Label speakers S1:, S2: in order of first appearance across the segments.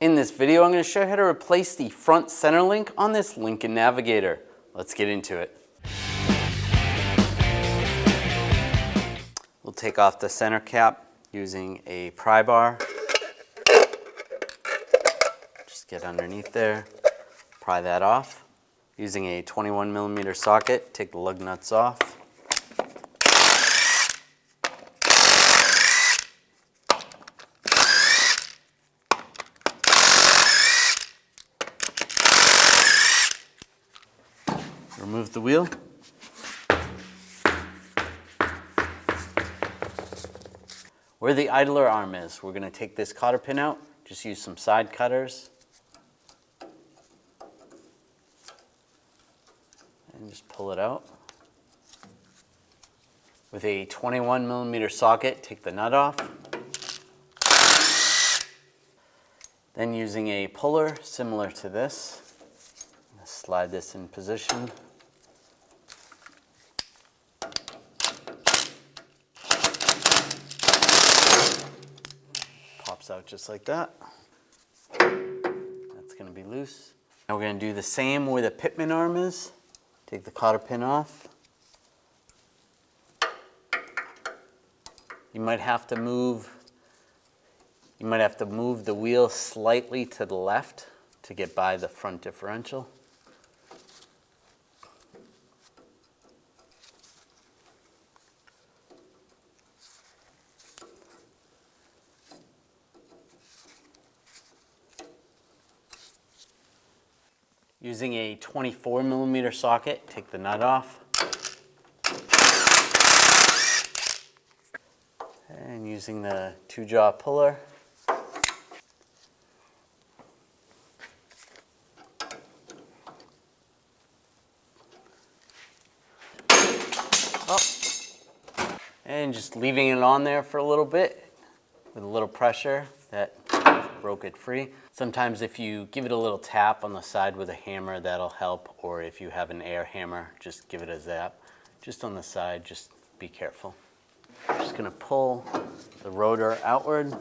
S1: In this video, I'm going to show you how to replace the front center link on this Lincoln Navigator. Let's get into it. We'll take off the center cap using a pry bar. Just get underneath there, pry that off. Using a 21mm socket, take the lug nuts off. Remove the wheel. Where the idler arm is, we're going to take this cotter pin out. Just use some side cutters. And just pull it out. With a 21mm socket, take the nut off. Then using a puller similar to this, slide this in position. Pops out just like that. That's going to be loose. Now we're going to do the same where the pitman arm is. Take the cotter pin off. You might have to move the wheel slightly to the left to get by the front differential. Using a 24mm socket, take the nut off. And using the 2-jaw puller, and just leaving it on there for a little bit with a little pressure that broke it free. Sometimes if you give it a little tap on the side with a hammer, that'll help, or if you have an air hammer, just give it a zap. Just on the side, just be careful. I'm just going to pull the rotor outward.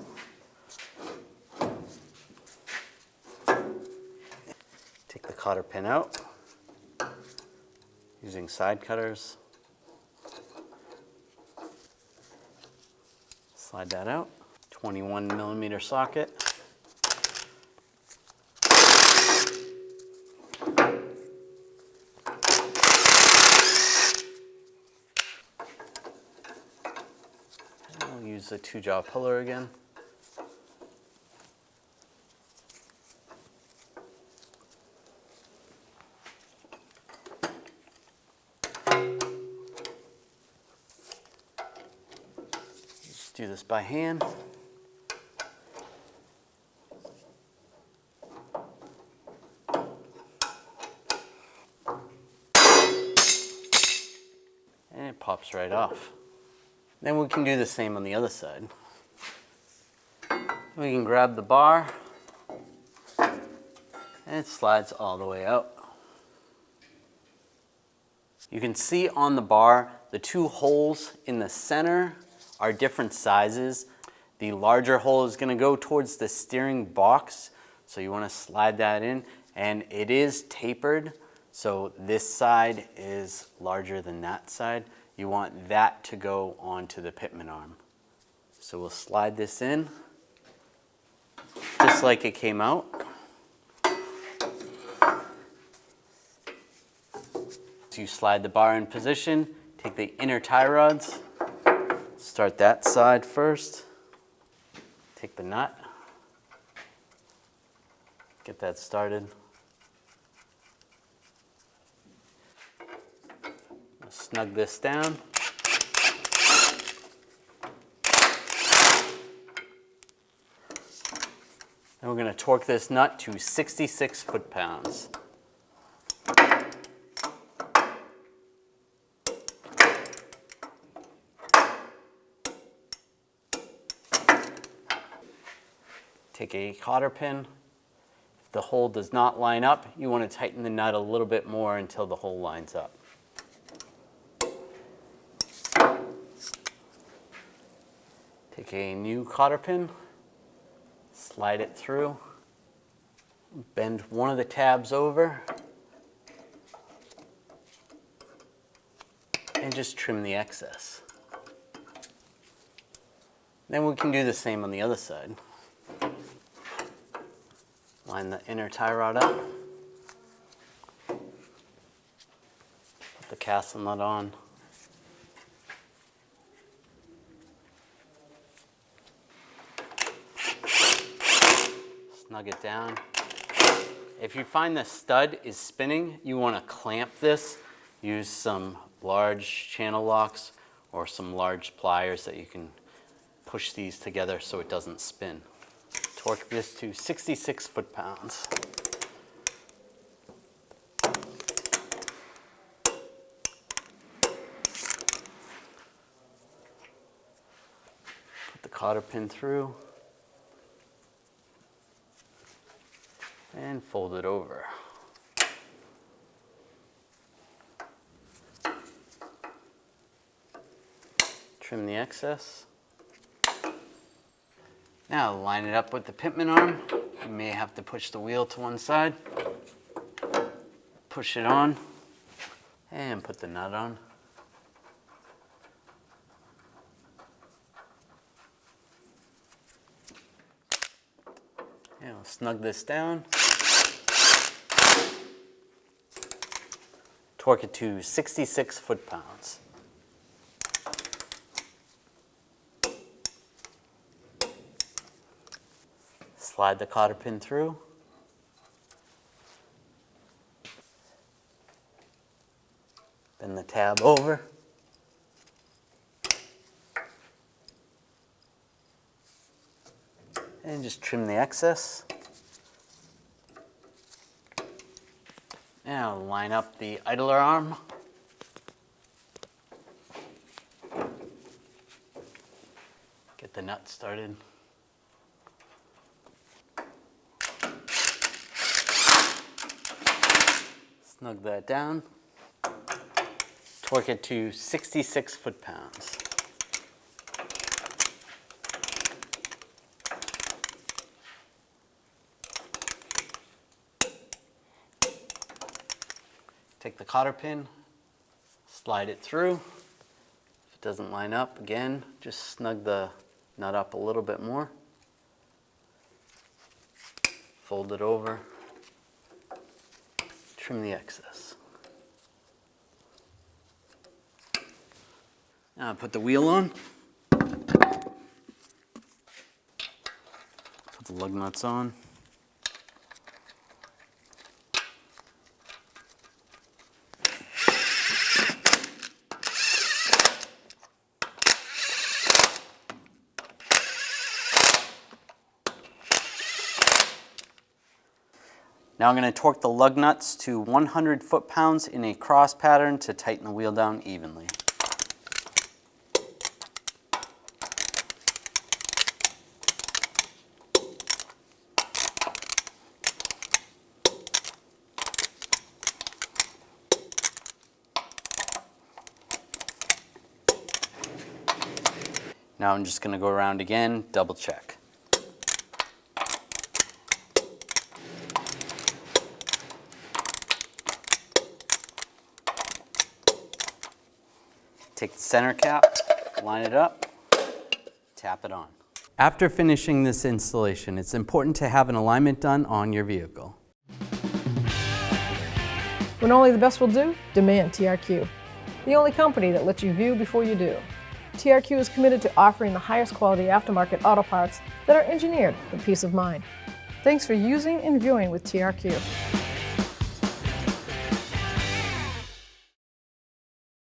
S1: Take the cotter pin out using side cutters. Slide that out. 21mm socket. I'll use the 2-jaw puller again. Just do this by hand. And it pops right off. Then we can do the same on the other side. We can grab the bar and it slides all the way out. You can see on the bar the 2 holes in the center are different sizes. The larger hole is going to go towards the steering box, so you want to slide that in, and it is tapered, so this side is larger than that side. You want that to go onto the pitman arm. So we'll slide this in just like it came out. So you slide the bar in position, take the inner tie rods, start that side first, take the nut, get that started. Snug this down. Then we're going to torque this nut to 66 foot-pounds. Take a cotter pin. If the hole does not line up, you want to tighten the nut a little bit more until the hole lines up. Take a new cotter pin, slide it through, Bend one of the tabs over and just trim the excess. Then we can do the same on the other side. Line the inner tie rod up. Put the castle nut on. Snug it down. If you find the stud is spinning, you want to clamp this. Use some large channel locks or some large pliers that you can push these together so it doesn't spin. Torque this to 66 foot-pounds. Put the cotter pin through and fold it over. Trim the excess. Now line it up with the pitman arm. You may have to push the wheel to one side. Push it on and put the nut on. Now snug this down. Torque it to 66 foot-pounds. Slide the cotter pin through. Bend the tab over. And just trim the excess. Now line up the idler arm. Get the nut started. Snug that down. Torque it to 66 foot-pounds. Take the cotter pin, slide it through. If it doesn't line up, again, just snug the nut up a little bit more. Fold it over. Trim the excess. Now put the wheel on. Put the lug nuts on. Now I'm going to torque the lug nuts to 100 foot-pounds in a cross pattern to tighten the wheel down evenly. Now I'm just going to go around again, double check. Take the center cap, line it up, tap it on. After finishing this installation, it's important to have an alignment done on your vehicle.
S2: When only the best will do, demand TRQ. The only company that lets you view before you do. TRQ is committed to offering the highest quality aftermarket auto parts that are engineered for peace of mind. Thanks for using and viewing with TRQ.